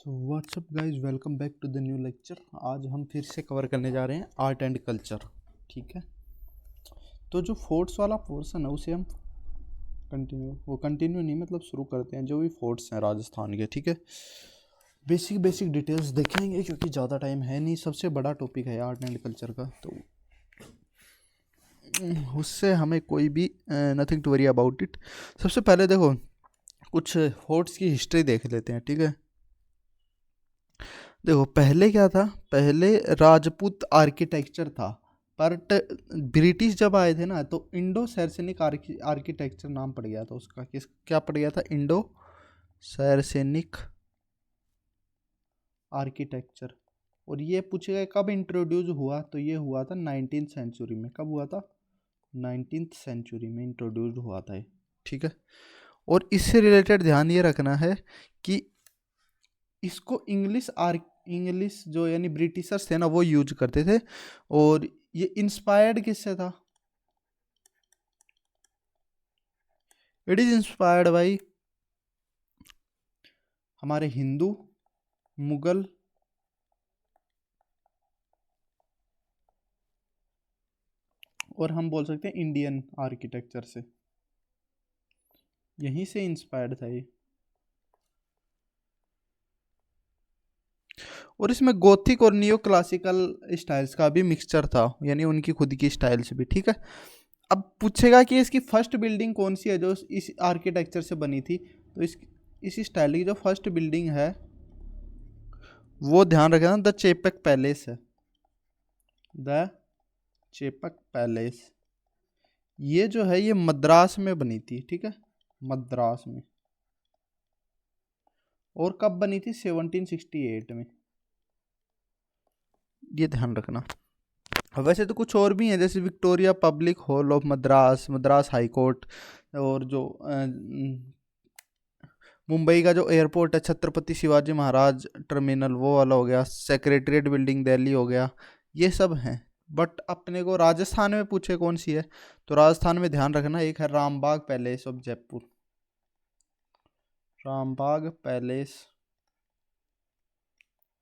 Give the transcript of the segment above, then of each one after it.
So what's up guys, welcome back to the new lecture. आज हम फिर से कवर करने जा रहे हैं आर्ट एंड कल्चर। ठीक है, तो जो फोर्ट्स वाला पोर्शन है उसे हम कंटिन्यू नहीं मतलब शुरू करते हैं। जो भी फोर्ट्स हैं राजस्थान के, ठीक है, बेसिक डिटेल्स देखेंगे क्योंकि ज़्यादा टाइम है नहीं। सबसे बड़ा टॉपिक है आर्ट एंड कल्चर का, तो उससे हमें कोई भी nothing to worry about it. सबसे पहले देखो, कुछ फोर्ट्स की हिस्ट्री देख लेते हैं। ठीक है, देखो पहले क्या था। पहले राजपूत आर्किटेक्चर था, बट ब्रिटिश जब आए थे ना तो इंडो सैरसेनिक आर्किटेक्चर नाम पड़ गया था उसका। क्या पड़ गया था? Indo Saracenic architecture. और ये पूछेगा कब इंट्रोड्यूस हुआ, तो ये हुआ था 19th सेंचुरी में। कब हुआ था? 19th सेंचुरी में इंट्रोड्यूस हुआ था ये। ठीक है, और इससे रिलेटेड ध्यान ये रखना है कि इसको इंग्लिश जो यानी ब्रिटिशर्स थे ना वो यूज करते थे। और ये इंस्पायर्ड किससे था? इट इज इंस्पायर्ड बाई हमारे हिंदू, मुगल और हम बोल सकते हैं इंडियन आर्किटेक्चर से। यहीं से इंस्पायर्ड था ये। और इसमें गोथिक और नियो क्लासिकल स्टाइल्स का भी मिक्सचर था, यानी उनकी खुद की स्टाइल्स भी। ठीक है, अब पूछेगा कि इसकी फर्स्ट बिल्डिंग कौन सी है जो इस आर्किटेक्चर से बनी थी। तो इस स्टाइल की जो फर्स्ट बिल्डिंग है वो ध्यान रखना, द चेपक पैलेस है। द चेपक पैलेस ये जो है ये मद्रास में बनी थी। ठीक है, मद्रास में। और कब बनी थी? 1768 में। ये ध्यान रखना। वैसे तो कुछ और भी हैं, जैसे Victoria public hall of Madras, Madras high court, और जो मुंबई का जो एयरपोर्ट है छत्रपति शिवाजी महाराज टर्मिनल वो वाला हो गया, सेक्रेटरीट बिल्डिंग दिल्ली हो गया, ये सब हैं। बट अपने को राजस्थान में पूछे कौन सी है, तो राजस्थान में ध्यान रखना एक है Rambagh palace of Jaipur. Rambagh palace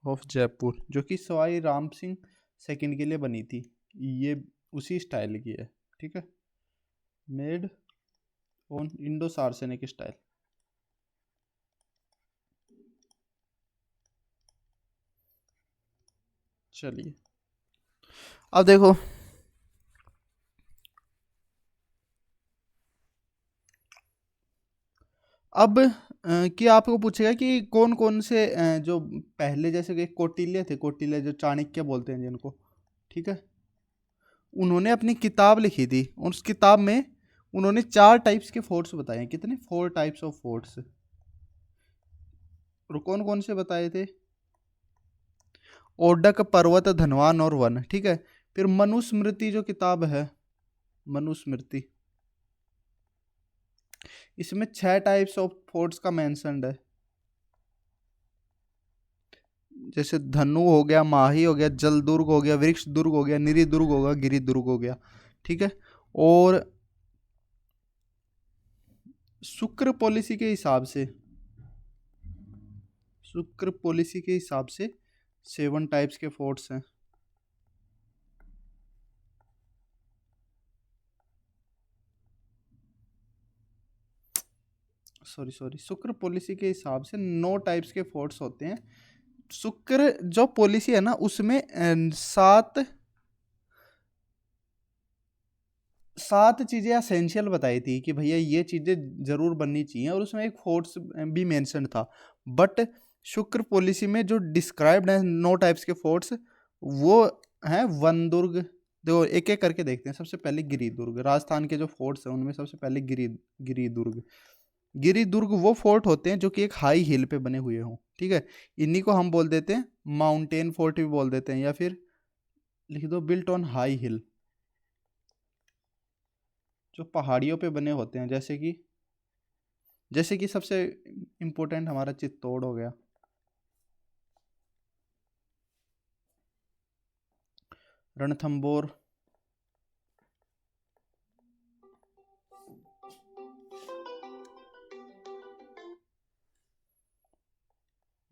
of Jaipur जो कि सवाई राम सिंह सेकंड के लिए बनी थी, ये उसी स्टाइल की है। ठीक है, मेड ऑन इंडो सार्सेनिक स्टाइल। चलिए अब देखो, अब कि आपको पूछेगा कि कौन कौन से जो पहले जैसे कि कौटिल्य थे, कौटिल्य जो चाणक्य बोलते हैं जिनको, ठीक है, उन्होंने अपनी किताब लिखी थी। उस किताब में उन्होंने 4 टाइप्स के फोर्ट्स बताए हैं। कितने? 4 टाइप्स ऑफ फोर्ट्स। और कौन कौन से बताए थे? ओडक, पर्वत, धनवान और वन। ठीक है, फिर मनुस्मृति जो किताब है, मनुस्मृति, इसमें 6 टाइप्स ऑफ फोर्ट्स का मेंशन्ड है। जैसे धनु हो गया, माही हो गया, जल दुर्ग हो गया, वृक्ष दुर्ग हो गया, निरी दुर्ग हो गया, गिरी दुर्ग हो गया। ठीक है, और शुक्र पॉलिसी के हिसाब से, शुक्र पॉलिसी के हिसाब से 7 टाइप्स के फोर्ट्स हैं। सॉरी, शुक्र पॉलिसी के हिसाब से 9 टाइप्स के फोर्ट्स होते हैं। शुक्र जो पॉलिसी है ना उसमें 7 चीज़ें असेंशियल बताई थी कि भैया ये चीज़ें ज़रूर बननी चाहिए, और उसमें एक फोर्ट्स भी मेंशन था। बट शुक्र पॉलिसी में जो डिस्क्राइब्ड है 9 टाइप्स के फोर्ट्स, वो हैं वन दुर्ग। देखो एक एक करके देखते हैं। सबसे पहले गिरी दुर्ग। राजस्थान के जो फोर्ट्स हैं उनमें सबसे पहले गिरी दुर्ग। गिरी दुर्ग वो फोर्ट होते हैं जो कि एक हाई हिल पे बने हुए हों। ठीक है, इन्हीं को हम बोल देते हैं माउंटेन फोर्ट भी बोल देते हैं, या फिर लिख दो बिल्ट ऑन हाई हिल, जो पहाड़ियों पे बने होते हैं। जैसे कि सबसे इम्पोर्टेंट हमारा चित्तौड़ हो गया, रणथंबोर,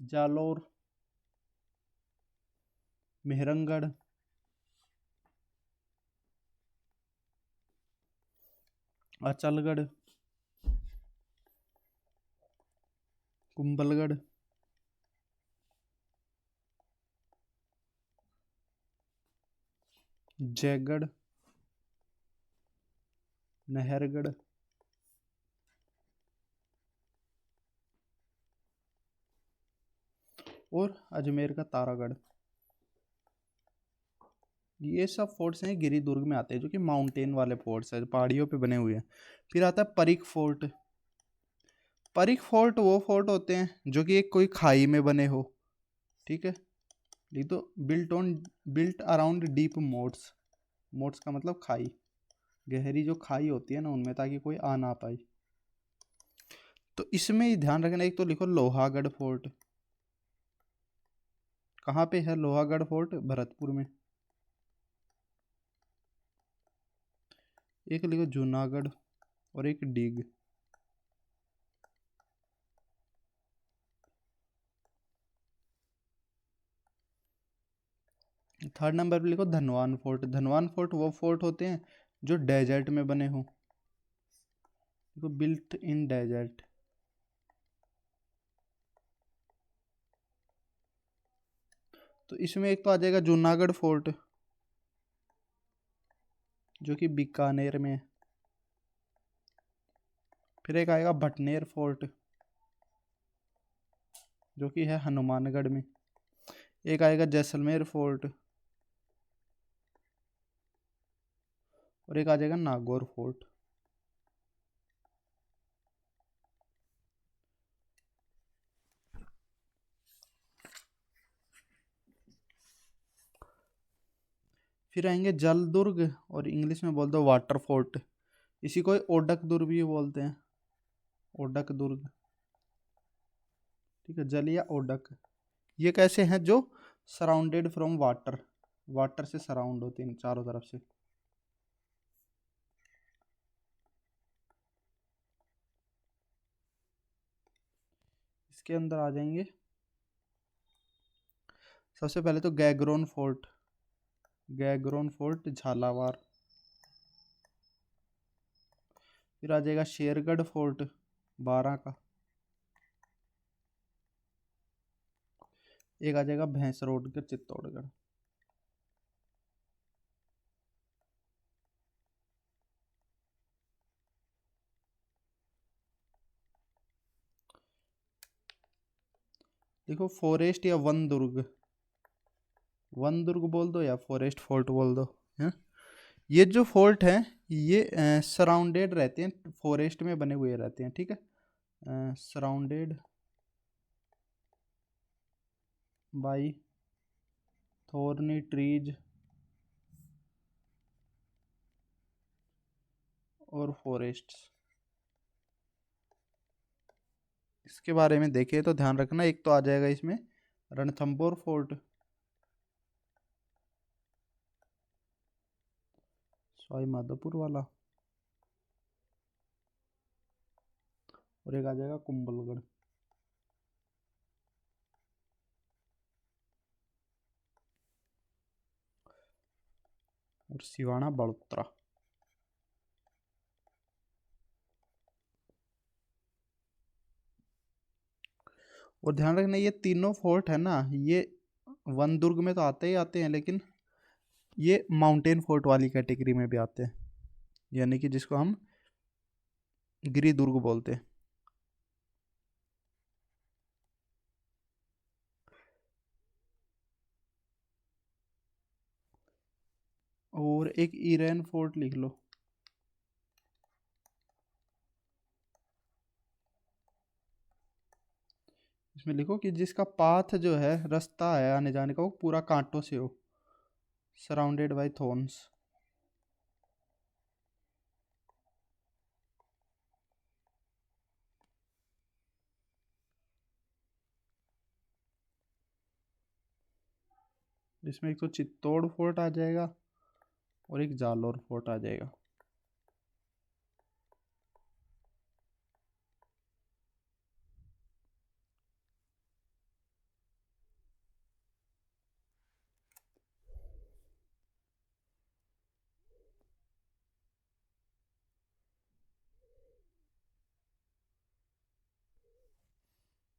जालोर, मेहरंगढ़, अचलगढ़, कुंभलगढ़, जयगढ़, नहरगढ़, और अजमेर का तारागढ़। ये सब फोर्ट्स हैं गिरी दुर्ग में आते हैं, जो कि माउंटेन वाले फोर्ट्स हैं, पहाड़ियों पे बने हुए हैं। फिर आता है परिक फोर्ट। परिक फोर्ट वो फोर्ट होते हैं जो कि एक कोई खाई में बने हो, ठीक है। लिख दो, बिल्ट अराउंड डीप मोट्स। मोट्स का मतलब खाई, गहरी जो खाई होती है ना उनमें, ताकि कोई आ ना पाए। तो इसमें ही ध्यान रखना, एक तो लिखो लोहागढ़ फोर्ट। कहाँ पे है लोहागढ़ फोर्ट? भरतपुर में। एक लिखो जूनागढ़ और एक डीग। थर्ड नंबर पे लिखो धनवान फोर्ट। धनवान फोर्ट वो फोर्ट होते हैं जो डेजर्ट में बने हो, देखो बिल्ट इन डेजर्ट। तो इसमें एक तो आ जाएगा जूनागढ़ फोर्ट, जो कि बीकानेर में है। फिर एक आएगा भटनेर फोर्ट, जो कि है हनुमानगढ़ में। एक आएगा जैसलमेर फोर्ट, और एक आ जाएगा नागौर फोर्ट। फिर आएंगे जल दुर्ग, और इंग्लिश में बोल दो वाटर फोर्ट। इसी को ओडक दुर्ग भी बोलते हैं, ओडक दुर्ग, ठीक है, जल या ओडक। ये कैसे हैं? जो सराउंडेड फ्रॉम वाटर, वाटर से सराउंड होते हैं चारों तरफ से। इसके अंदर आ जाएंगे सबसे पहले तो गैग्रोन फोर्ट, गैग्रोन फोर्ट झालावाड़। फिर आ जाएगा शेरगढ़ फोर्ट, बारां का। एक आ जाएगा भैंसरोडगढ़, चित्तौड़गढ़। देखो फॉरेस्ट या वन दुर्ग, वन दुर्ग बोल दो या फॉरेस्ट फोर्ट बोल दो, है। ये जो फोर्ट है ये सराउंडेड रहते हैं, फॉरेस्ट में बने हुए रहते हैं, ठीक है। सराउंडेड बाई थॉर्नी ट्रीज और फॉरेस्ट्स। इसके बारे में देखिए तो ध्यान रखना, एक तो आ जाएगा इसमें रणथंभौर फोर्ट, सवाई माधोपुर वाला, और एक आ जाएगा कुंभलगढ़। और सिवाना बड़ोत्रा। और ध्यान रखना ये तीनों फोर्ट है ना, ये वन दुर्ग में तो आते ही आते हैं, लेकिन ये माउंटेन फोर्ट वाली कैटेगरी में भी आते हैं, यानी कि जिसको हम गिरी दुर्ग बोलते हैं। और एक ईरेन फोर्ट लिख लो। इसमें लिखो कि जिसका पाथ जो है, रास्ता है आने जाने का, वो पूरा कांटों से हो, सराउंडेड बाय थॉर्न्स। इसमें एक तो चित्तौड़ फोर्ट आ जाएगा और एक जालौर फोर्ट आ जाएगा।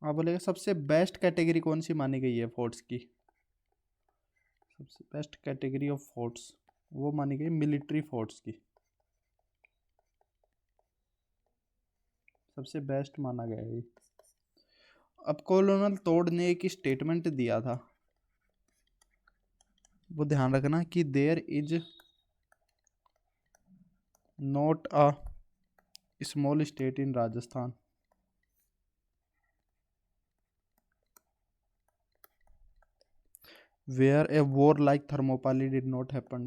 आप बोलेगा सबसे बेस्ट कैटेगरी कौन सी मानी गई है फोर्ट्स की? सबसे बेस्ट कैटेगरी ऑफ फोर्ट्स वो मानी गई मिलिट्री फोर्ट्स की, सबसे बेस्ट माना गया है ये। अब कॉलोनल तोड ने एक स्टेटमेंट दिया था, वो ध्यान रखना कि there is not a small state in Rajasthan where a war like Thermopylae did not happen.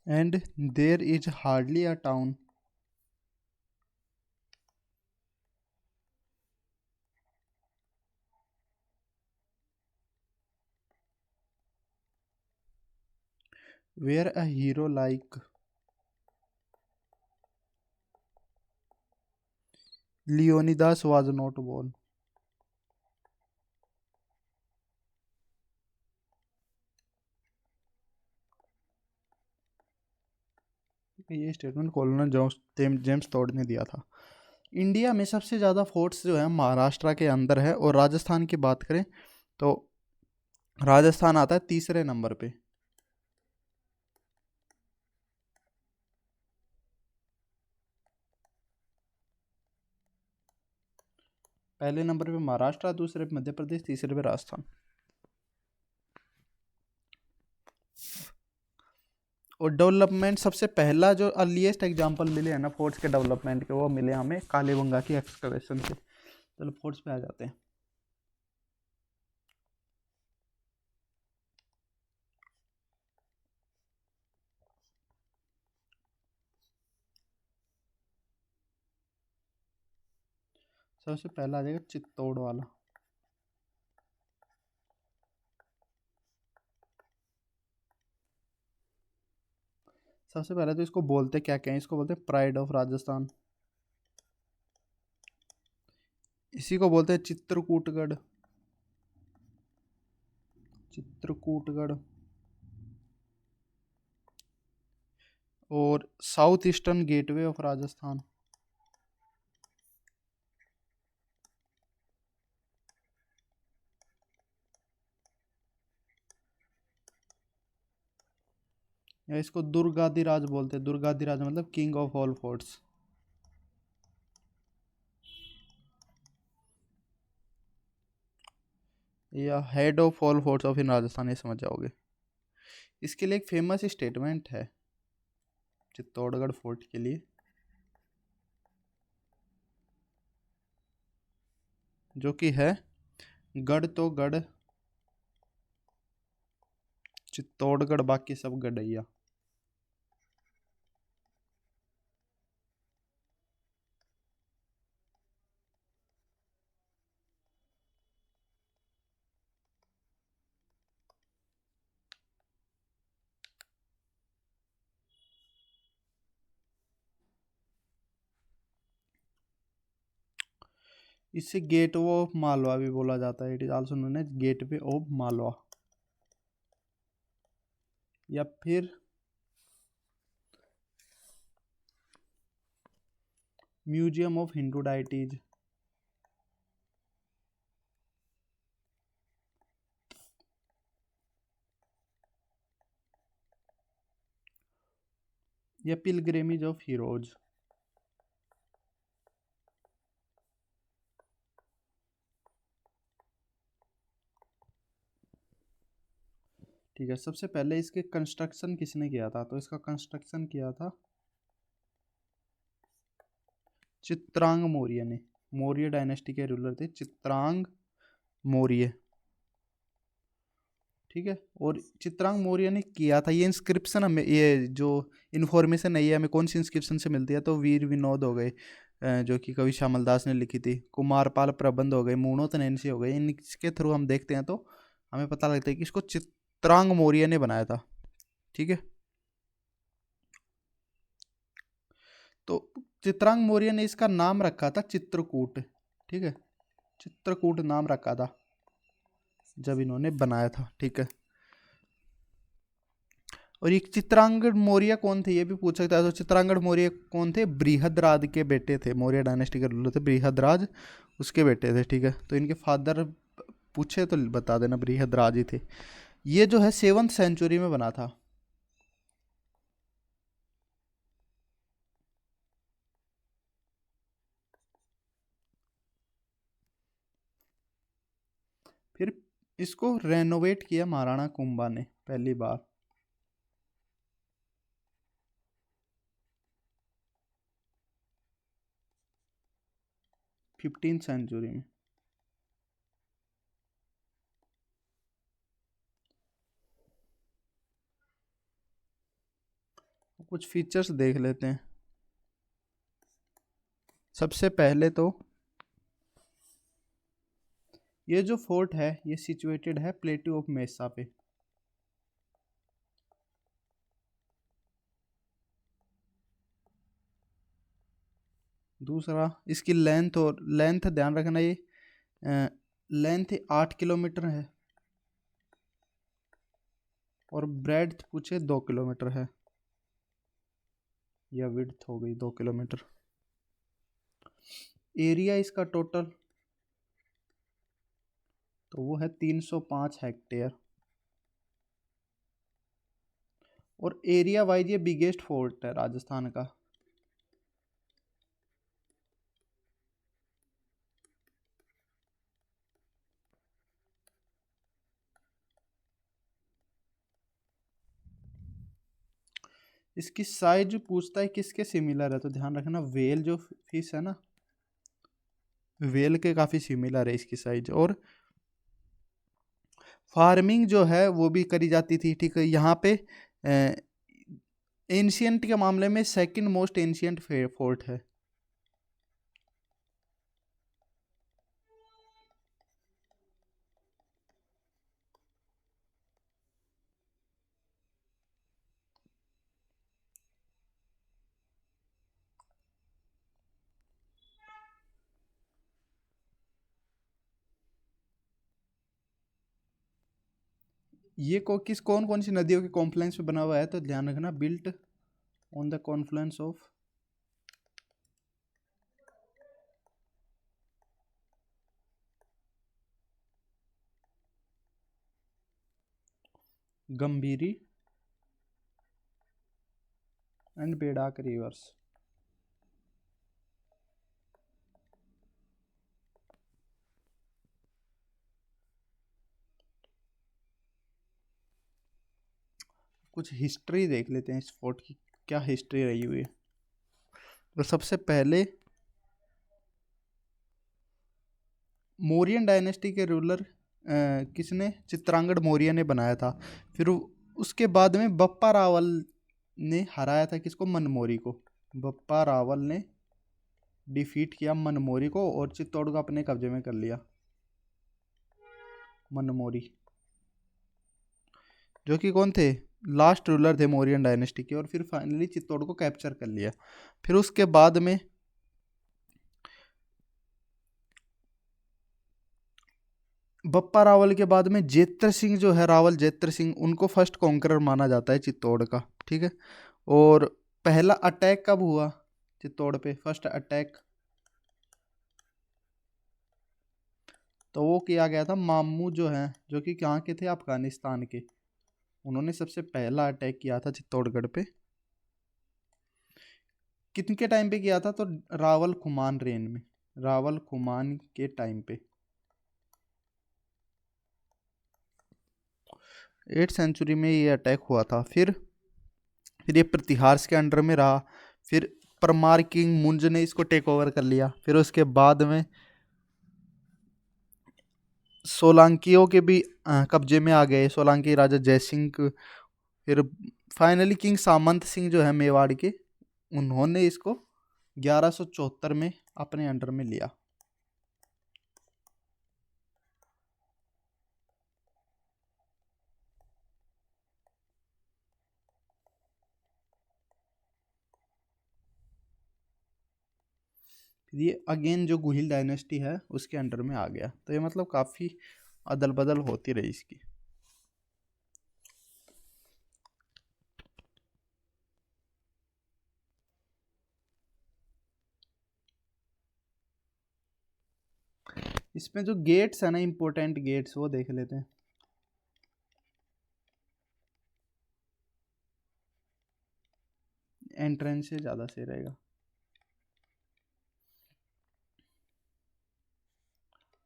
And there is hardly a town where a hero like Leonidas was not born. ये स्टेटमेंट कॉलोनल जेम्स टोड ने दिया था। India में सबसे ज़्यादा forts जो है महाराष्ट्र के अंदर है, और राजस्थान की बात करें तो राजस्थान आता है तीसरे नंबर पे। पहले नंबर पे महाराष्ट्र, दूसरे पे मध्य प्रदेश, तीसरे पे राजस्थान। और डेवलपमेंट सबसे पहला जो अर्लीस्ट एग्जांपल मिले हैं ना फोर्ट्स के डेवलपमेंट के, वो मिले हमें कालीबंगा की एक्सकवेशन से। चलो फोर्ट्स पे आ जाते हैं। सबसे पहला आ जाएगा चित्तौड़ वाला। सबसे पहले तो इसको बोलते क्या क्या है, इसको बोलते हैं प्राइड ऑफ राजस्थान, इसी को बोलते हैं चित्रकूटगढ़, चित्रकूटगढ़। और south eastern gateway of Rajasthan, या इसको दुर्गाधिराज बोलते हैं। दुर्गाधिराज मतलब किंग ऑफ ऑल फोर्ट्स। या head of all forts of in Rajasthan, ये समझ जाओगे। इसके लिए एक फेमस स्टेटमेंट है चित्तौड़गढ़ फोर्ट के लिए, जो कि है गढ़ तो गढ़ चित्तौड़गढ़ बाकी सब गढ़ैया। इसे गेट ऑफ मालवा भी बोला जाता है। It is also known as gateway of Malwa, या फिर म्यूजियम ऑफ हिंदू डाइटीज, या पिलग्रिमेज ऑफ हीरोज। ठीक है, सबसे पहले इसके कंस्ट्रक्शन किसने किया था? तो इसका कंस्ट्रक्शन किया था चित्रांग मौर्य ने। मौर्य डायनेस्टी के रूलर थे चित्रांग मौर्य। ठीक है, और चित्रांग मौर्य ने किया था। ये इंस्क्रिप्शन हमें, ये जो इन्फॉर्मेशन है ये हमें कौन सी इंस्क्रिप्शन से मिलती है? तो वीर विनोद हो गए, जो कि कवि श्यामल दास ने लिखी थी। कुमारपाल प्रबंध हो गए, मूणोत नैन्सी हो गए। इनके थ्रू हम देखते हैं तो हमें पता लगता है कि इसको चित्रांग मौर्य ने बनाया था। ठीक है, तो चित्रांग मौर्य ने इसका नाम रखा था चित्रकूट। ठीक है, चित्रकूट नाम रखा था। जब इन्होंने बनाया था, ठीक है। और ये चित्रांगद मौर्य कौन थे, ये भी पूछ सकता है। तो चित्रांगद मौर्य कौन थे, बृहदराज के बेटे थे, मौर्य डायनेस्टी के रूलर थे बृहदराज, उसके बेटे थे, ठीक है। तो इनके फादर पूछे तो बता देना, बृहदराज ही थे। ये जो है 7th सेंचुरी में बना था। फिर इसको रेनोवेट किया महाराणा कुंभा ने पहली बार। 15th सेंचुरी में। कुछ फीचर्स देख लेते हैं। सबसे पहले तो ये जो फोर्ट है ये सिचुएटेड है प्लेट्यू ऑफ मेसा पे। दूसरा इसकी लेंथ, और लेंथ ध्यान रखना, ये लेंथ 8 किलोमीटर है और ब्रेड्थ पूछे 2 किलोमीटर है, या विड्थ हो गई 2 किलोमीटर। एरिया इसका टोटल तो वो है 305 हेक्टेयर। और एरिया वाइज ये बिगेस्ट फोर्ट है राजस्थान का। इसकी साइज पूछता है किसके सिमिलर है, तो ध्यान रखना वेल जो फिश है ना, वेल के काफ़ी सिमिलर है इसकी साइज। और फार्मिंग जो है वो भी करी जाती थी, ठीक है। यहाँ पे एंशियंट के मामले में सेकंड मोस्ट एंशियंट फोर्ट है। ये कौन कौन सी नदियों के कॉन्फ्लुएंस पे बना हुआ है, तो ध्यान रखना built on the confluence of Gambhiri and बेडाक रिवर्स। कुछ हिस्ट्री देख लेते हैं इस फोर्ट की, क्या हिस्ट्री रही हुई है। तो सबसे पहले मौर्यन डायनेस्टी के रूलर किसने, चित्रांगद मौर्य ने बनाया था। फिर उसके बाद में बप्पा रावल ने हराया था किसको, मनमोरी को। बप्पा रावल ने डिफीट किया मनमोरी को और चित्तौड़ को अपने कब्जे में कर लिया। मनमोरी जो कि कौन थे, लास्ट रूलर थे मौर्यन डायनेस्टी के, और फिर फाइनली चित्तौड़ को कैप्चर कर लिया। फिर उसके बाद में बप्पा रावल के बाद में जेत्र सिंह जो है, रावल जेत्र सिंह, उनको फर्स्ट कॉन्करर माना जाता है चित्तौड़ का, ठीक है। और पहला अटैक कब हुआ चित्तौड़ पे, फर्स्ट अटैक तो वो किया गया था मामू जो है, जो कि कहाँ के थे, अफगानिस्तान के। उन्होंने सबसे पहला अटैक किया था चित्तौड़गढ़ पे। कितने टाइम पे किया था, तो रावल खुमान रेन में, रावल खुमान के टाइम पे 8th सेंचुरी में ये अटैक हुआ था। फिर ये प्रतिहार्स के अंडर में रहा। फिर परमार किंग मुंज ने इसको टेक ओवर कर लिया। फिर उसके बाद में सोलंकियों के भी कब्जे में आ गए, सोलंकी राजा जयसिंह। फिर फाइनली किंग सामंत सिंह जो है मेवाड़ के, उन्होंने इसको 1174 में अपने अंडर में लिया। फिर ये अगेन जो गुहिल डायनेस्टी है उसके अंडर में आ गया। तो ये मतलब काफ़ी अदल बदल होती रही इसकी। इसमें जो गेट्स है ना, इंपॉर्टेंट गेट्स, वो देख लेते हैं। एंट्रेंस से ज़्यादा सही रहेगा।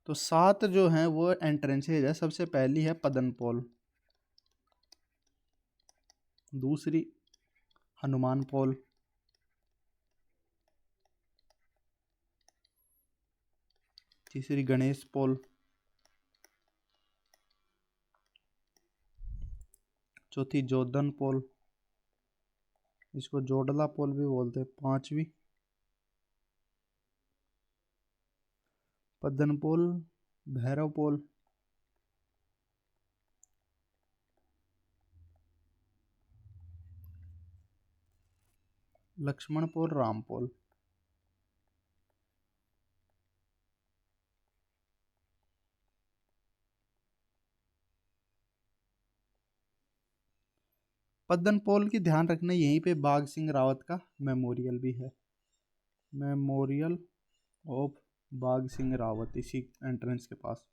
तो 7 जो हैं वो एंट्रेंसेज है। सबसे पहली है पदनपोल, दूसरी हनुमान पोल, तीसरी गणेश पोल, चौथी जोधन पोल, इसको जोडला पोल भी बोलते हैं, पांचवी पद्दन पोल, भैरव पोल, लक्ष्मण पोल, राम पोल। पद्दन पोल की ध्यान रखना, यहीं पे बाघ सिंह रावत का मेमोरियल भी है, मेमोरियल ऑफ बाघ सिंह रावत, इसी एंट्रेंस के पास।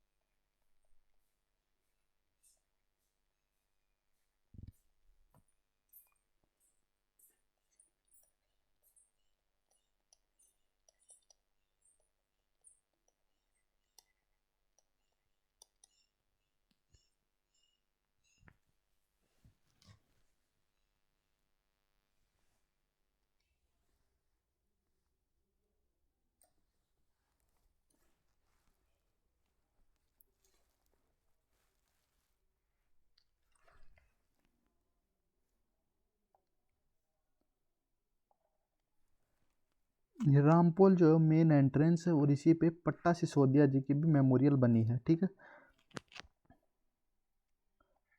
ये रामपोल जो मेन एंट्रेंस है, और इसी पे पट्टा सिसोदिया जी की भी मेमोरियल बनी है। ठीक है,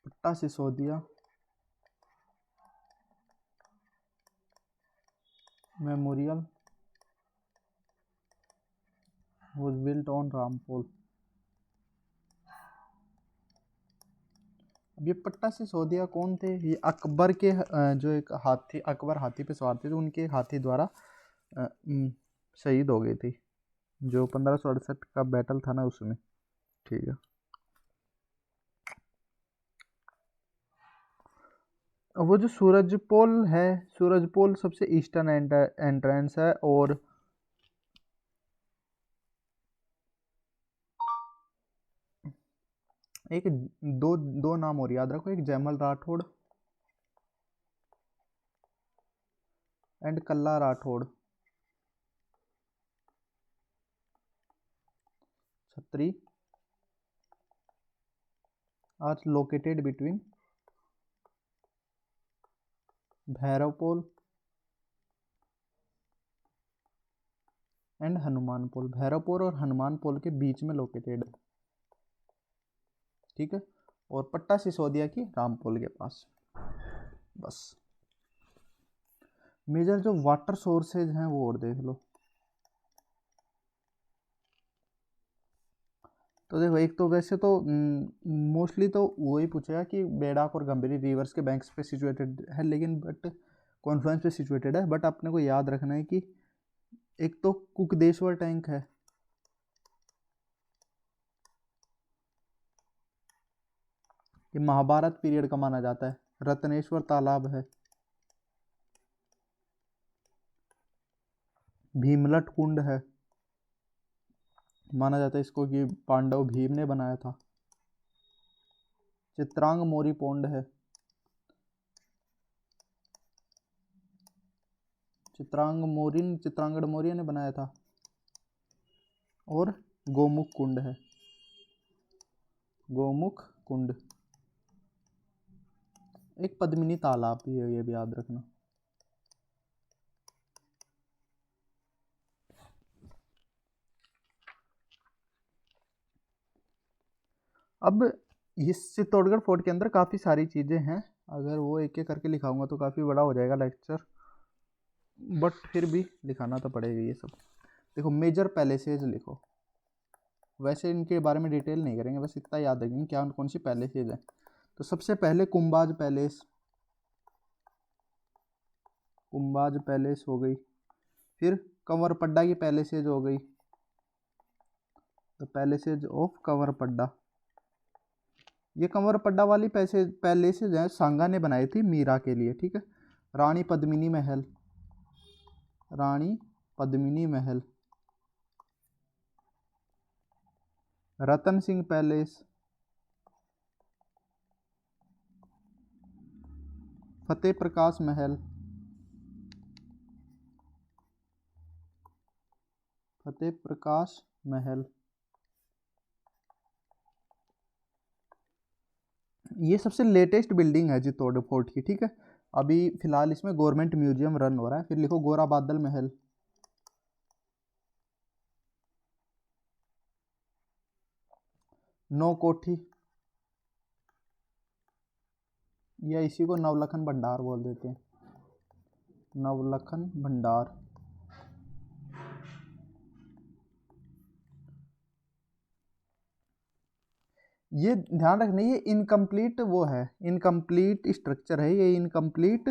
पट्टा Sisodia memorial was built on Rampol. अब ये पट्टा सिसोदिया कौन थे? ये अकबर के जो एक हाथी, अकबर हाथी पे सवार थे, तो उनके हाथी द्वारा शहीद हो गई थी, जो 1568 का बैटल था ना, उसमें। ठीक है, अब वो जो सूरजपोल है, सूरजपोल सबसे ईस्टर्न एंट्रेंस है। और एक दो दो नाम और याद रखो, एक Jaimal Rathore and Kalla Rathore, chhatri are located between Bhairavpol and Hanuman Pol. Bhairavpur और हनुमान पोल के बीच में लोकेटेड है। ठीक है, और पट्टा सिसोदिया की रामपोल के पास। बस, मेजर जो वाटर सोर्सेज हैं वो और देख लो। तो देखो, एक तो वैसे तो मोस्टली तो वही पूछेगा कि बेड़ाक और गंभीरी रिवर्स के बैंक्स पे सिचुएटेड है, लेकिन बट कॉन्फ्लुएंस पे सिचुएटेड है। बट अपने को याद रखना है कि एक तो कुकदेश्वर टैंक है, ये महाभारत पीरियड का माना जाता है। रत्नेश्वर तालाब है, भीमलट कुंड है, माना जाता है इसको कि पांडव भीम ने बनाया था। चित्रांग मोरी पोंड है, चित्रांगड़ मौर्य ने बनाया था। और गोमुख कुंड है, गोमुख कुंड। एक पद्मिनी तालाब भी है, ये भी याद रखना। अब इस चित्तौड़गढ़ फोर्ट के अंदर काफ़ी सारी चीज़ें हैं, अगर वो एक एक करके लिखाऊंगा तो काफ़ी बड़ा हो जाएगा लेक्चर, बट फिर भी लिखाना तो पड़ेगा ये सब। देखो, मेजर पैलेसेज लिखो, वैसे इनके बारे में डिटेल नहीं करेंगे, बस इतना याद रखेंगे क्या कौन सी पैलेसेज है। तो सबसे पहले कुंबाज पैलेस, कुंबाज पैलेस हो गई। फिर कंवरपड्डा की पैलेसेज हो गई, द पैलेसेज ऑफ कंवरपड्डा। ये कंवरपड्डा वाली पैलेसेज हैं सांगा ने बनाई थी मीरा के लिए, ठीक है। रानी पद्मिनी महल, रानी पद्मिनी महल। रतन सिंह पैलेस, फतेह प्रकाश महल, फतेह प्रकाश महल। ये सबसे लेटेस्ट बिल्डिंग है चित्तौड़ फोर्ट की, ठीक है। अभी फिलहाल इसमें गवर्नमेंट म्यूजियम रन हो रहा है। फिर लिखो गोरा बादल महल, नौ कोठी, या इसी को नवलखन भंडार बोल देते हैं, नवलखन भंडार। ये ध्यान रखना, ये इनकम्प्लीट वो है, इनकम्प्लीट स्ट्रक्चर है, ये इनकम्प्लीट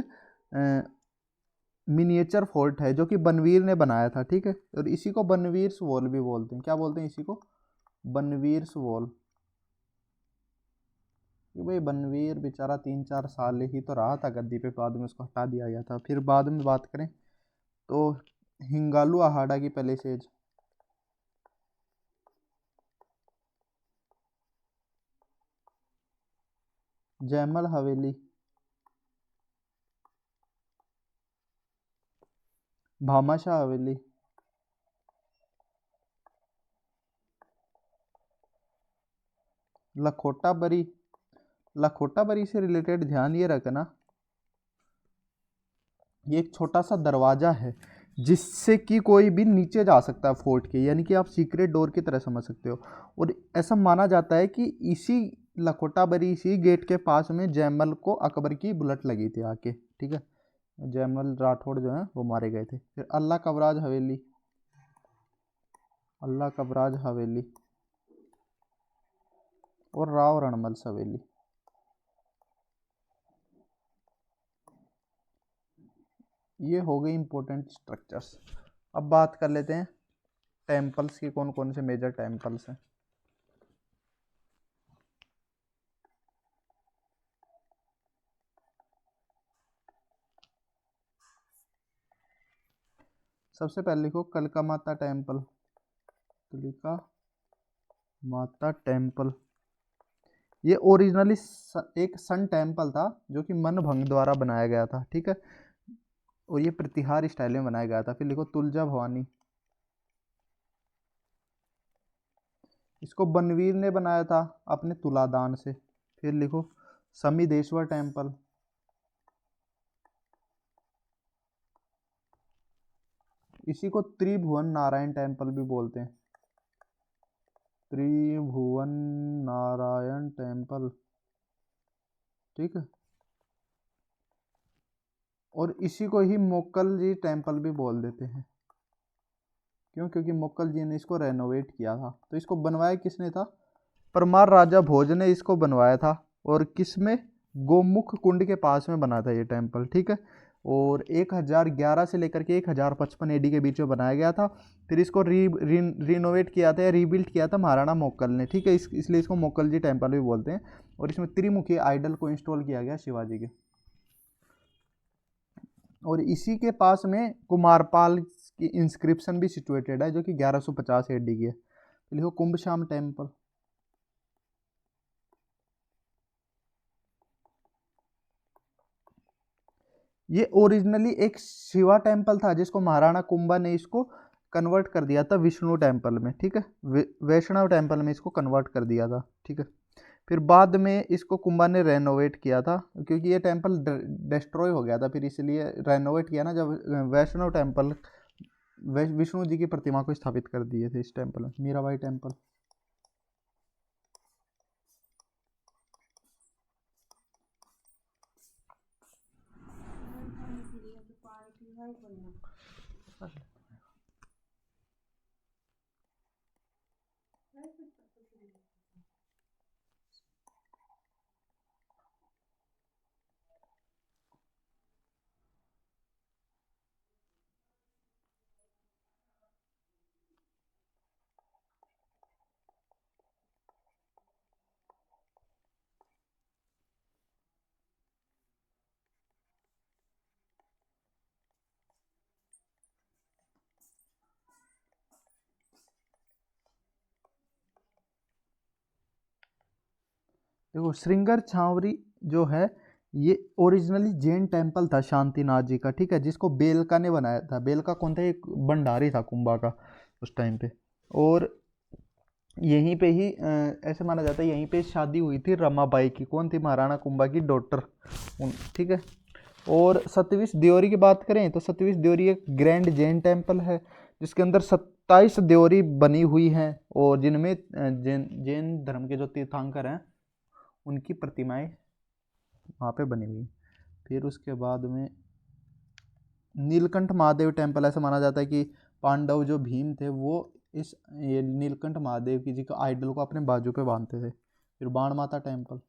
मिनिएचर फोर्ट है जो कि बनवीर ने बनाया था, ठीक है। और इसी को बनवीर्स वॉल भी बोलते हैं। क्या बोलते हैं इसी को? बनवीर्स वॉल। कि भाई बनवीर बेचारा 3-4 साल ही तो रहा था गद्दी पे, बाद में उसको हटा दिया गया था। फिर बाद में बात करें तो हिंगालू अहाड़ा की पैलेसेज, जयमल हवेली, भामाशाह हवेली, लखोटा बरी। लखोटा बरी से रिलेटेड ध्यान ये रखना, ये एक छोटा सा दरवाजा है जिससे कि कोई भी नीचे जा सकता है फोर्ट के, यानी कि आप सीक्रेट डोर की तरह समझ सकते हो। और ऐसा माना जाता है कि इसी लखोटा बरी, इसी गेट के पास में जयमल को अकबर की बुलेट लगी थी आके, ठीक है। जयमल राठौड़ जो है वो मारे गए थे। फिर अल्लाह कबराज हवेली, अल्लाह कबराज हवेली, और राव रणमल हवेली। ये हो गई इंपॉर्टेंट स्ट्रक्चर्स। अब बात कर लेते हैं टेम्पल्स की, कौन कौन से मेजर टेम्पल्स हैं। सबसे पहले लिखो कलका माता टेम्पल, कलिका माता टेम्पल। ये ओरिजिनली एक सन टेम्पल था जो कि मनभंग द्वारा बनाया गया था, ठीक है। और ये प्रतिहार स्टाइल में बनाया गया था। फिर लिखो तुलजा भवानी, इसको बनवीर ने बनाया था अपने तुलादान से। फिर लिखो समीदेश्वर टेम्पल, इसी को त्रिभुवन नारायण टेम्पल भी बोलते हैं, त्रिभुवन नारायण टेम्पल, ठीक है। और इसी को ही मोक्कल जी टेम्पल भी बोल देते हैं। क्यों? क्योंकि मोक्कल जी ने इसको रेनोवेट किया था। तो इसको बनवाया किसने था? परमार राजा भोज ने इसको बनवाया था। और किस में? गोमुख कुंड के पास में बना था ये टेम्पल, ठीक है। और 1011 से लेकर के 1055 एडी के बीच में बनाया गया था। फिर इसको रिनोवेट किया था या रीबिल्ड किया था महाराणा मोक्कल ने, ठीक है। इसलिए इसको मोक्कल जी टेम्पल भी बोलते हैं। और इसमें त्रिमुखी आइडल को इंस्टॉल किया गया शिवाजी के। और इसी के पास में कुमारपाल की इंस्क्रिप्शन भी सिचुएटेड है जो कि 1150 एडी की है। तो लिखो कुंभश्याम टेम्पल, ये ओरिजिनली एक शिवा टेम्पल था जिसको महाराणा कुंभा ने इसको कन्वर्ट कर दिया था विष्णु टेम्पल में, ठीक है। वैष्णव टेम्पल में इसको कन्वर्ट कर दिया था, ठीक है। फिर बाद में इसको कुंभा ने रेनोवेट किया था क्योंकि ये टेम्पल डिस्ट्रॉय हो गया था, फिर इसलिए रेनोवेट किया ना जब वैष्णव टेम्पल विष्णु जी की प्रतिमा को स्थापित कर दिए थे इस टेम्पल में, मीराबाई टेम्पल। देखो श्रृंगार छावरी जो है ये ओरिजिनली जैन टेम्पल था शांतिनाथ जी का, ठीक है, जिसको बेलका ने बनाया था। बेलका कौन था? एक भंडारी था कुंभा का उस टाइम पे। और यहीं पे ही ऐसे माना जाता है यहीं पे शादी हुई थी रमाबाई की। कौन थी? महाराणा कुंभा की डॉटर, ठीक है। और सतवीस देवरी की बात करें तो सतवीस देवरी एक ग्रैंड जैन टेम्पल है जिसके अंदर 27 देवरी बनी हुई हैं और जिनमें जैन जैन धर्म के जो तीर्थंकर हैं उनकी प्रतिमाएं वहाँ पे बनी हुई। फिर उसके बाद में नीलकंठ महादेव टेम्पल, ऐसा माना जाता है कि पांडव जो भीम थे वो इस ये नीलकंठ महादेव की जी का आइडल को अपने बाजू पे बांधते थे। फिर बाण माता टेम्पल,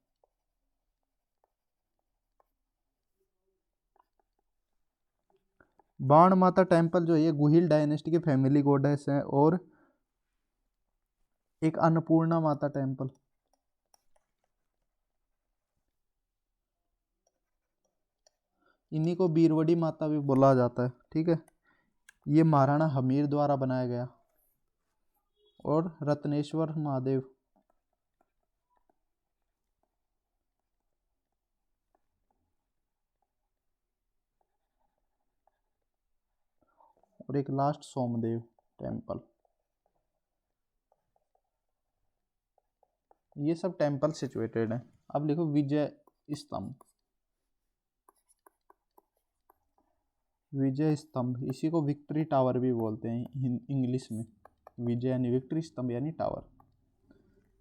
बाण माता टेम्पल जो है ये गुहिल डायनेस्टी के फैमिली गॉडेस हैं। और एक अन्नपूर्णा माता टेम्पल, इन्हीं को बीरवड़ी माता भी बोला जाता है, ठीक है। ये महाराणा हमीर द्वारा बनाया गया। और रत्नेश्वर महादेव, और एक लास्ट सोमदेव टेम्पल। ये सब टेम्पल सिचुएटेड हैं। अब लिखो विजय स्तंभ, विजय स्तंभ इसी को विक्ट्री टावर भी बोलते हैं इंग्लिश में। विजय यानी विक्ट्री, स्तंभ यानी टावर।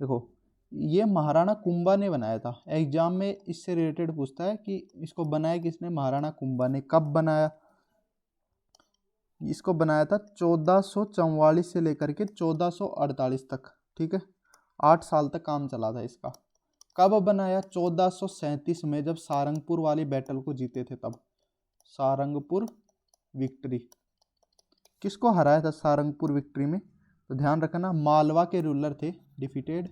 देखो ये महाराणा कुंभा ने बनाया था। एग्जाम में इससे रिलेटेड पूछता है कि इसको बनाया किसने? महाराणा कुंभा ने। कब बनाया? इसको बनाया था 1444 से लेकर के 1448 तक, ठीक है। 8 साल तक काम चला था इसका। कब बनाया? 1437 में, जब सारंगपुर वाली बैटल को जीते थे तब। सारंगपुर विक्ट्री। किसको हराया था सारंगपुर विक्ट्री में? तो ध्यान रखना मालवा के रूलर थे डिफीटेड,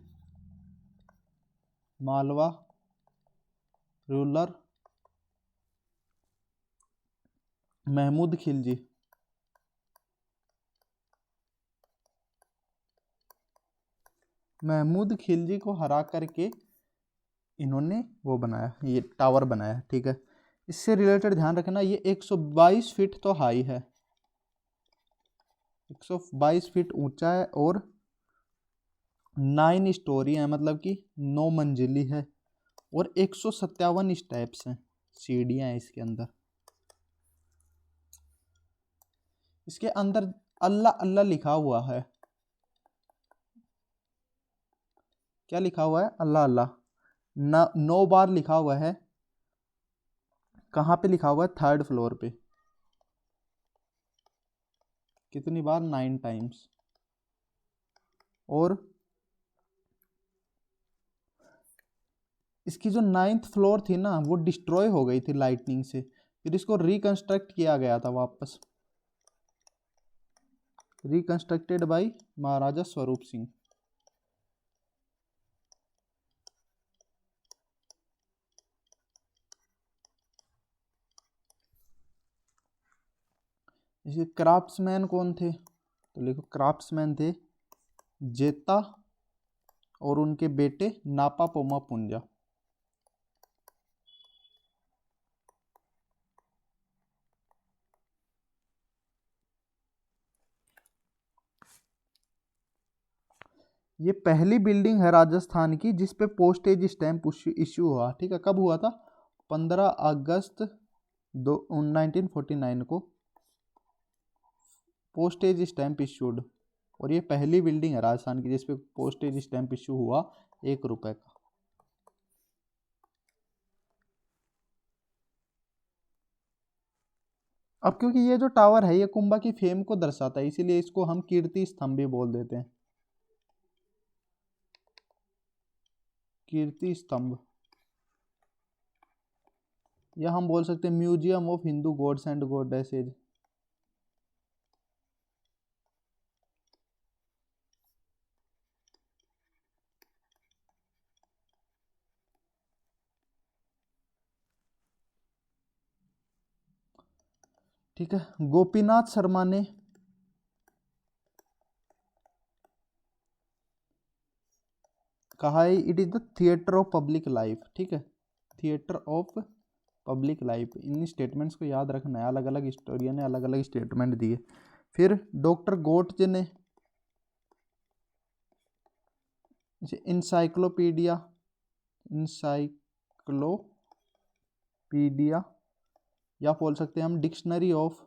मालवा रूलर महमूद खिलजी। महमूद खिलजी को हरा करके इन्होंने वो बनाया, ये टावर बनाया, ठीक है। इससे रिलेटेड ध्यान रखना ये 122 फीट तो हाई है, 122 फीट ऊंचा है। और 9 स्टोरी है, मतलब कि 9 मंजिली है। और 157 स्टेप्स हैं, सीढ़ियाँ हैं इसके अंदर। इसके अंदर अल्लाह अल्लाह लिखा हुआ है। क्या लिखा हुआ है? अल्लाह अल्लाह। 9 बार लिखा हुआ है। कहाँ पे लिखा हुआ है? 3rd फ्लोर पे। कितनी बार? 9 टाइम्स। और इसकी जो 9th फ्लोर थी ना वो डिस्ट्रॉय हो गई थी लाइटनिंग से, फिर इसको रिकंस्ट्रक्ट किया गया था वापस, रिकंस्ट्रक्टेड बाय महाराजा स्वरूप सिंह। इसके क्राफ्ट्समैन कौन थे? तो लिखो क्राफ्ट्समैन थे जेता और उनके बेटे नापा पोमा पुंजा। ये पहली बिल्डिंग है राजस्थान की जिस पे पोस्टेज स्टैंप इश्यू हुआ, ठीक है। कब हुआ था? 15 अगस्त 1949 को पोस्टेज स्टैंप इश्यूड। और ये पहली बिल्डिंग है राजस्थान की जिस पे पोस्टेज स्टैंप इश्यू हुआ 1 रुपए का। अब क्योंकि ये जो टावर है ये कुंभा की फेम को दर्शाता है इसीलिए इसको हम कीर्ति स्तंभ भी बोल देते हैं, कीर्ति स्तंभ। या हम बोल सकते हैं museum of Hindu gods and goddesses. ठीक है। गोपीनाथ शर्मा ने कहा है it is the theatre of public life, ठीक है, थिएटर ऑफ पब्लिक लाइफ। इन स्टेटमेंट्स को याद रखना है, अलग अलग हिस्टोरियन ने अलग अलग स्टेटमेंट दिए। फिर डॉक्टर गोट्ज ने इंसाइक्लोपीडिया या बोल सकते हैं हम dictionary of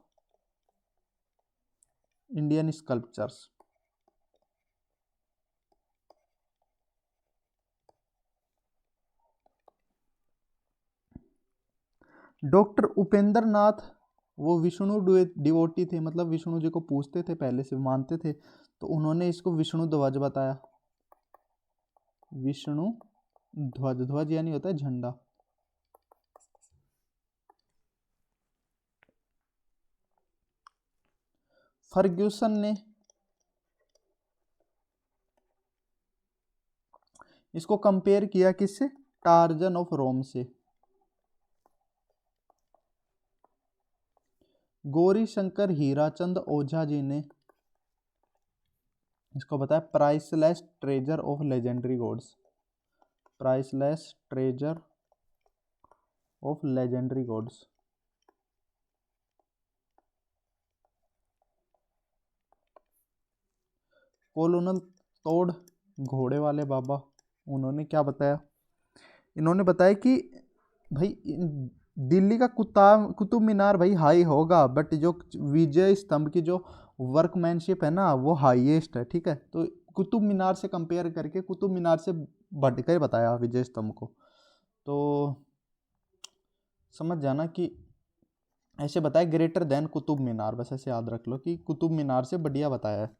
Indian sculptures. Doctor Upendra Nath वो विष्णु डिवोटी थे, मतलब विष्णु जी को पूजते थे, पहले से मानते थे, तो उन्होंने इसको विष्णु ध्वज बताया। विष्णु ध्वज, ध्वज यानी होता है झंडा। फर्ग्यूसन ने इसको कंपेयर किया किससे? टार्जन ऑफ रोम से। गौरी शंकर हीराचंद ओझा जी ने इसको बताया priceless treasure of legendary gods. Priceless treasure of legendary gods. Colonel Tod, घोड़े वाले बाबा, उन्होंने क्या बताया? इन्होंने बताया कि भाई दिल्ली का कुतुब मीनार भाई हाई होगा, बट जो विजय स्तंभ की जो वर्कमैनशिप है ना वो हाईएस्ट है, ठीक है। तो कुतुब मीनार से कंपेयर करके कुतुब मीनार से बढ़कर बताया विजय स्तंभ को। तो समझ जाना कि ऐसे बताया ग्रेटर देन कुतुब मीनार, बस ऐसे याद रख लो कि कुतुब मीनार से बढ़िया बताया है।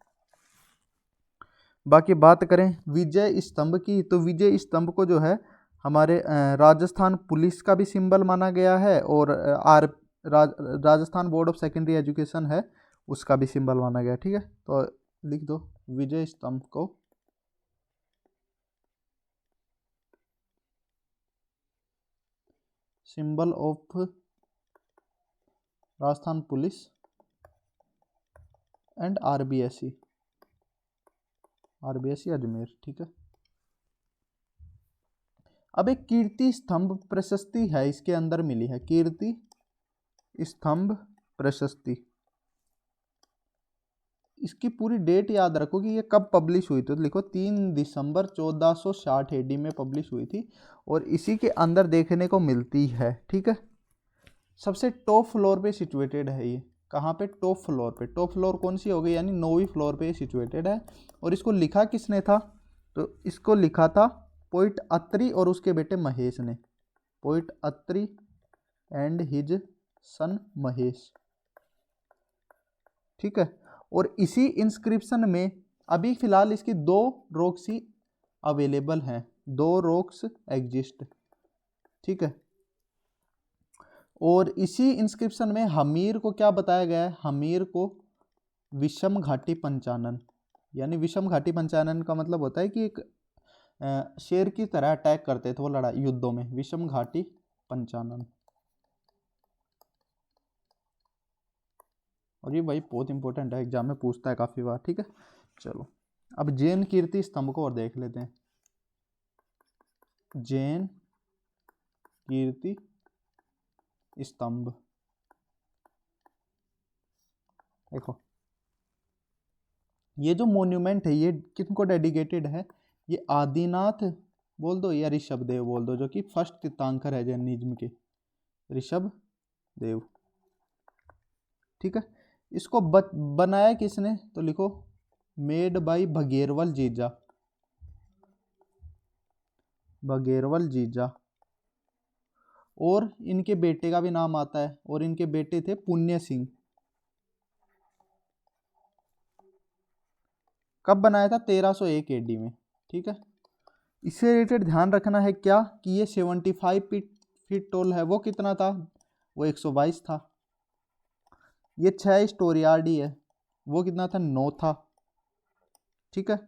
बाकी बात करें विजय स्तंभ की, तो विजय स्तंभ को जो है हमारे राजस्थान पुलिस का भी सिंबल माना गया है, और Rajasthan board of secondary education है उसका भी सिंबल माना गया, ठीक है। तो लिख दो विजय स्तंभ को symbol of Rajasthan police and RBSE Ajmer, ठीक है। अब एक कीर्ति स्तंभ प्रशस्ति है इसके अंदर मिली है, कीर्ति स्तंभ प्रशस्ति। इसकी पूरी डेट याद रखो कि ये कब पब्लिश हुई थी, तो लिखो 3 दिसंबर 1460 एडी में पब्लिश हुई थी, और इसी के अंदर देखने को मिलती है, ठीक है। सबसे टॉप फ्लोर पे सिचुएटेड है ये। कहाँ पे? टॉप फ्लोर पे। टॉप फ्लोर कौन सी हो गई? यानी 9वीं फ्लोर पे सिचुएटेड है। और इसको लिखा किसने था? तो इसको लिखा था पोइट अत्रि और उसके बेटे महेश ने। Poet Atri and his son Mahesh, ठीक है। और इसी इंस्क्रिप्शन में अभी फिलहाल इसकी 2 रॉक्स ही अवेलेबल हैं, 2 रॉक्स एग्जिस्ट, ठीक है। और इसी इंस्क्रिप्शन में हमीर को क्या बताया गया है? हमीर को विषम घाटी पंचानन, यानी विषम घाटी पंचानन का मतलब होता है कि एक शेर की तरह अटैक करते थे वो लड़ाई युद्धों में, विषम घाटी पंचानन। और ये भाई बहुत इंपॉर्टेंट है, एग्जाम में पूछता है काफ़ी बार, ठीक है। चलो अब जैन कीर्ति स्तंभ को और देख लेते हैं। जैन कीर्ति स्तंभ देखो, ये जो मोन्यूमेंट है ये किनको डेडिकेटेड है? ये आदिनाथ बोल दो या ऋषभ देव बोल दो, जो कि फर्स्ट तीर्थंकर है जैनिज्म के, ऋषभ देव, ठीक है। इसको बनाया किसने? तो लिखो मेड बाय भगेरवल जीजा, भगेरवल जीजा। और इनके बेटे का भी नाम आता है, और इनके बेटे थे पुण्य सिंह। कब बनाया था? 1301 एडी में, ठीक है। इससे रिलेटेड ध्यान रखना है क्या कि ये 75 फीट टॉल है, वो कितना था? वो 122 था। ये 6 स्टोरीयार्ड है, वो कितना था? 9 था, ठीक है।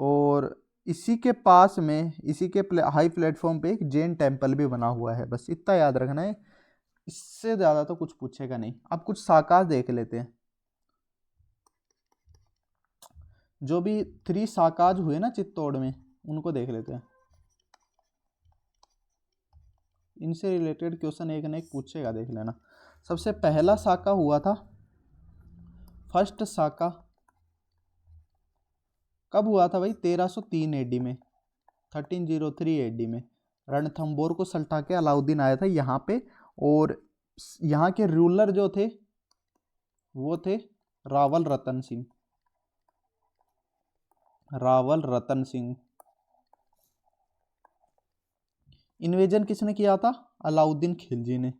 और इसी के पास में, इसी के हाई प्लेटफॉर्म पे एक जैन टेम्पल भी बना हुआ है, बस इतना याद रखना है, इससे ज़्यादा तो कुछ पूछेगा नहीं। अब कुछ साकार देख लेते हैं। जो भी 3 साकाज हुए ना चित्तौड़ में, उनको देख लेते हैं। इनसे रिलेटेड क्वेश्चन एक ना एक पूछेगा, देख लेना। सबसे पहला साका हुआ था, फर्स्ट साका कब हुआ था भाई? 1303 एडी में, 1303 एडी में रणथंबोर को सल्टा के अलाउद्दीन आया था यहाँ पे। और यहाँ के रूलर जो थे वो थे रावल रतन सिंह। रावल रतन सिंह। इन्वेजन किसने किया था? अलाउद्दीन खिलजी ने।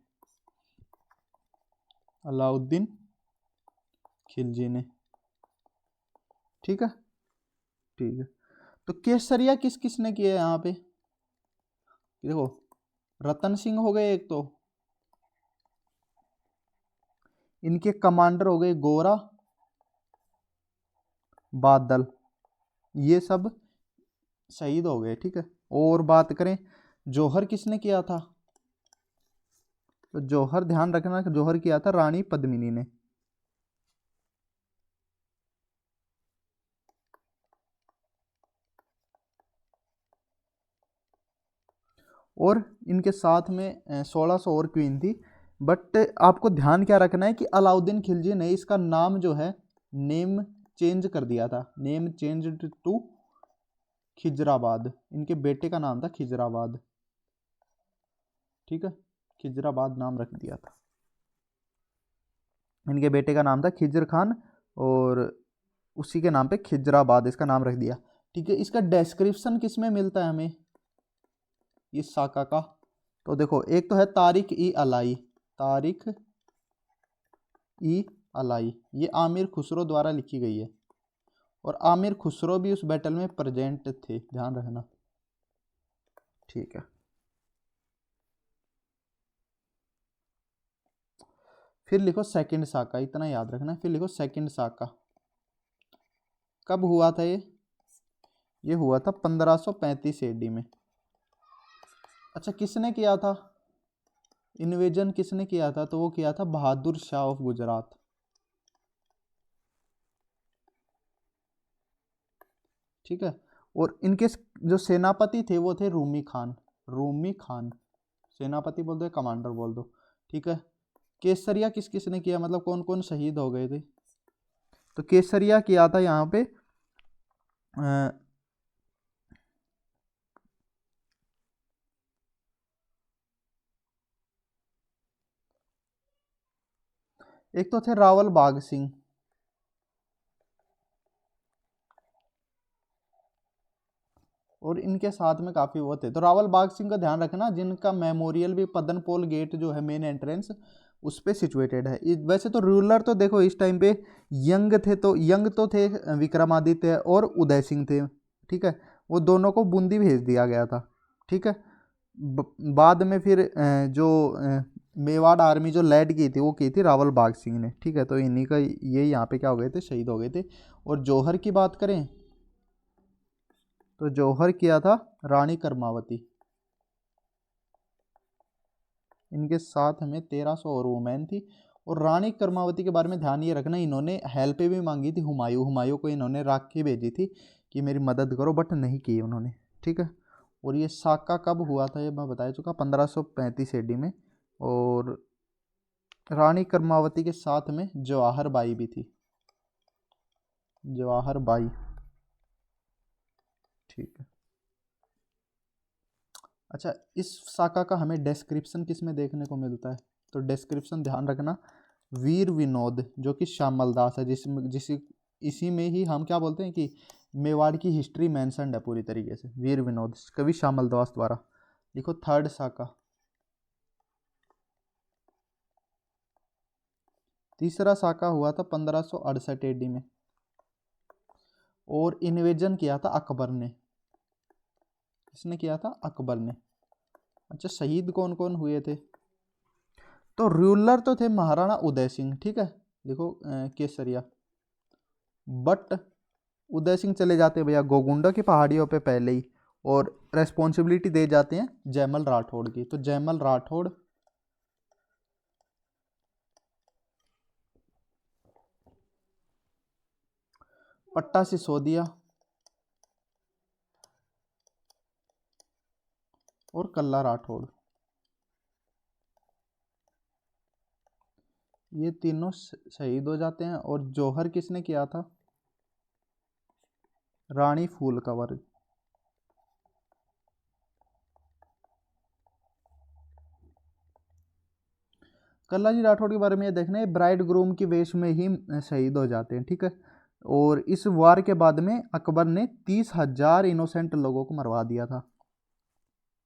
अलाउद्दीन खिलजी ने, ठीक है। ठीक है, तो केसरिया किस किसने किया यहाँ पे? देखो, रतन सिंह हो गए एक, तो इनके कमांडर हो गए गोरा, बादल, ये सब शहीद हो गए, ठीक है। और बात करें जौहर किसने किया था? तो जौहर ध्यान रखना, जौहर किया था रानी पद्मिनी ने। और इनके साथ में 1600 और क्वीन थी। बट आपको ध्यान क्या रखना है कि अलाउद्दीन खिलजी ने इसका नाम जो है नेम चेंज कर दिया था। Name change to Khizrabad. इनके बेटे का नाम था खिजराबाद, ठीक है। खिजराबाद नाम रख दिया था। इनके बेटे का नाम था खिजर खान और उसी के नाम पे खिजराबाद इसका नाम रख दिया, ठीक है। इसका डिस्क्रिप्शन किस में मिलता है हमें इस साका का? तो देखो, एक तो है तारिक ई अलाई। तारिक ई अलाई, ये आमिर खुसरो द्वारा लिखी गई है। और आमिर खुसरो भी उस बैटल में प्रेजेंट थे, ध्यान रखना, ठीक है। फिर लिखो सेकंड साका, इतना याद रखना। फिर लिखो सेकंड साका कब हुआ था? ये हुआ था 1535 एडी में। अच्छा, किसने किया था इन्वेजन? किसने किया था? तो वो किया था बहादुर शाह ऑफ गुजरात, ठीक है। और इनके जो सेनापति थे वो थे रूमी खान। रूमी खान सेनापति बोल दो, कमांडर बोल दो, ठीक है। केसरिया किस किसने किया, मतलब कौन कौन शहीद हो गए थे? तो केसरिया किया था यहाँ पे एक तो थे रावल बाग सिंह, और इनके साथ में काफी वो थे। तो रावल बाग सिंह का ध्यान रखना, जिनका मेमोरियल भी पदन पोल गेट जो है मेन एंट्रेंस उस पे सिचुएटेड है। वैसे तो रूलर तो देखो इस टाइम पे यंग थे, तो यंग तो थे विक्रमादित्य और उदय सिंह थे, ठीक है। वो दोनों को बूंदी भेज दिया गया था, ठीक है। बाद में फिर मेवाड़ आर्मी जो लैड की थी वो की थी रावल बाग सिंह ने, ठीक है। तो इन्हीं का ये यहाँ पे क्या हो गए थे, शहीद हो गए थे। और जौहर की बात करें तो जौहर किया था रानी कर्मावती। इनके साथ में 1300 और वुमेन थी। और रानी कर्मावती के बारे में ध्यान ये रखना, इन्होंने हेल्प भी मांगी थी हुमायूं को इन्होंने राखी भेजी थी कि मेरी मदद करो, बट नहीं की उन्होंने, ठीक है। और ये साका कब हुआ था ये मैं बता चुका, 1535 एडी में। और रानी कर्मावती के साथ में जवाहर बाई भी थी, जवाहर बाई, ठीक है। अच्छा, इस साका का हमें डिस्क्रिप्शन किस में देखने को मिलता है? तो डिस्क्रिप्शन ध्यान रखना, वीर विनोद जो कि श्यामल दास है, जिस इसी में ही हम क्या बोलते हैं कि मेवाड़ की हिस्ट्री मेंशन्ड है पूरी तरीके से। वीर विनोद कवि श्यामल दास द्वारा। लिखो थर्ड साका। तीसरा साका हुआ था 1568 एडी में, और इन्वेजन किया था अकबर ने। किसने किया था? अकबर ने। अच्छा, शहीद कौन कौन हुए थे? तो रूलर तो थे महाराणा उदय सिंह, ठीक है। देखो केसरिया, बट उदय सिंह चले जाते हैं भैया गोगुंडा की पहाड़ियों पे पहले ही, और रेस्पॉन्सिबिलिटी दे जाते हैं जयमल राठौड़ की। तो जयमल राठौड़ पट्टा सिसोदिया, और कल्ला राठौड़, ये तीनों शहीद हो जाते हैं। और जौहर किसने किया था? रानी फूल कंवर। कल्ला जी राठौड़ के बारे में ये देखना है, ब्राइड ग्रूम की वेश में ही शहीद हो जाते हैं, ठीक है। और इस वार के बाद में अकबर ने 30,000 इनोसेंट लोगों को मरवा दिया था।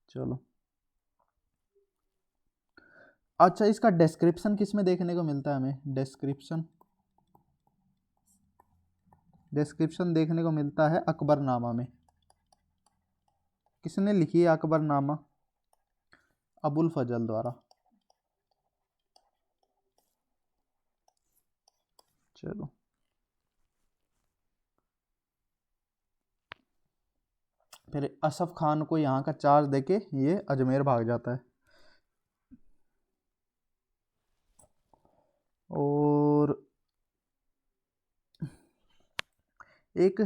चलो, अच्छा इसका डिस्क्रिप्शन किस में देखने को मिलता है हमें? डिस्क्रिप्शन देखने को मिलता है अकबरनामा में। किसने लिखी है अकबरनामा? अबुल फजल द्वारा। चलो, फिर असफ खान को यहाँ का चार्ज देके ये अजमेर भाग जाता है। और एक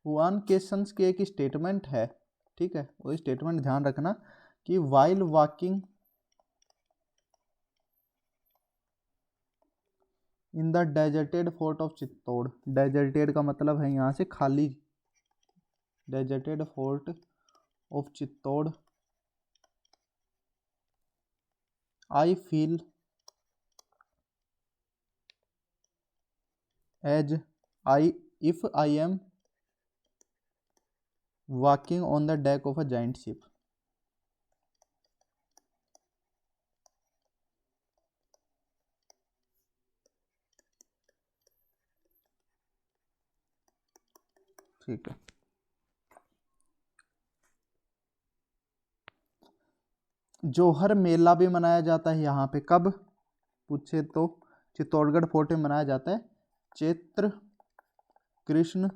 वन केशंस की एक स्टेटमेंट है, ठीक है, वो स्टेटमेंट ध्यान रखना कि while walking in the deserted fort of Chittor, deserted का मतलब है यहाँ से खाली, deserted fort of Chittor, I feel as I if I am walking on the deck of a giant ship. ठीक है, जौहर मेला भी मनाया जाता है यहाँ पे, कब पूछे तो चित्तौड़गढ़ फोर्ट में मनाया जाता है चैत्र कृष्ण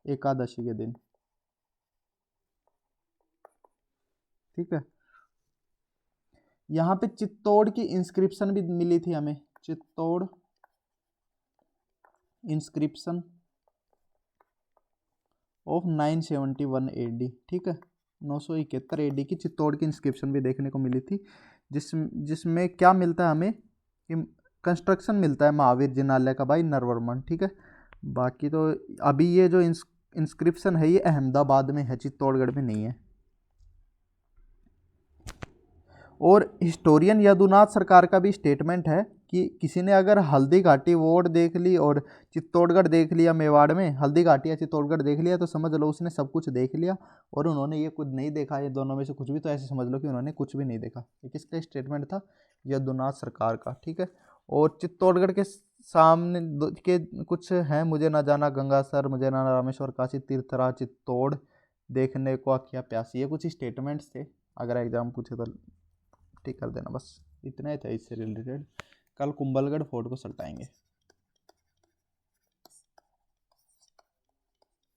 एकादशी के दिन, ठीक है। यहाँ पे चित्तौड़ की इंस्क्रिप्शन भी मिली थी हमें, चित्तौड़ इंस्क्रिप्शन ऑफ 971 AD, ठीक है, 971 AD की चित्तौड़ की इंस्क्रिप्शन भी देखने को मिली थी, जिसमें क्या मिलता है हमें? कंस्ट्रक्शन मिलता है महावीर जिनालय का भाई नरवर्मन, ठीक है। बाकी तो अभी ये जो इंस्क्रिप्शन है ये अहमदाबाद में है, चित्तौड़गढ़ में नहीं है। और हिस्टोरियन यदुनाथ सरकार का भी स्टेटमेंट है कि किसी ने अगर हल्दी घाटी वोट देख ली और चित्तौड़गढ़ देख लिया, मेवाड़ में हल्दी घाटी या चित्तौड़गढ़ देख लिया, तो समझ लो उसने सब कुछ देख लिया और उन्होंने ये कुछ नहीं देखा, ये दोनों में से कुछ भी, तो ऐसे समझ लो कि उन्होंने कुछ भी नहीं देखा। ये किसका स्टेटमेंट था? यदुनाथ सरकार का, ठीक है। और चित्तौड़गढ़ के सामने के कुछ हैं, मुझे ना जाना गंगासर, मुझे ना रामेश्वर, काशी तीर्थरा, चित्तौड़ देखने को आख्या प्यासी, ये कुछ स्टेटमेंट्स थे, अगर एग्जाम पूछे तो ठीक कर देना। बस इतना ही था इससे रिलेटेड। कल कुंभलगढ़ फोर्ट को सल्टाएंगे।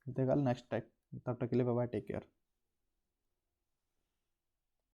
कल नेक्स्ट टाइम, तब तक के लिए बाय बाय, टेक केयर।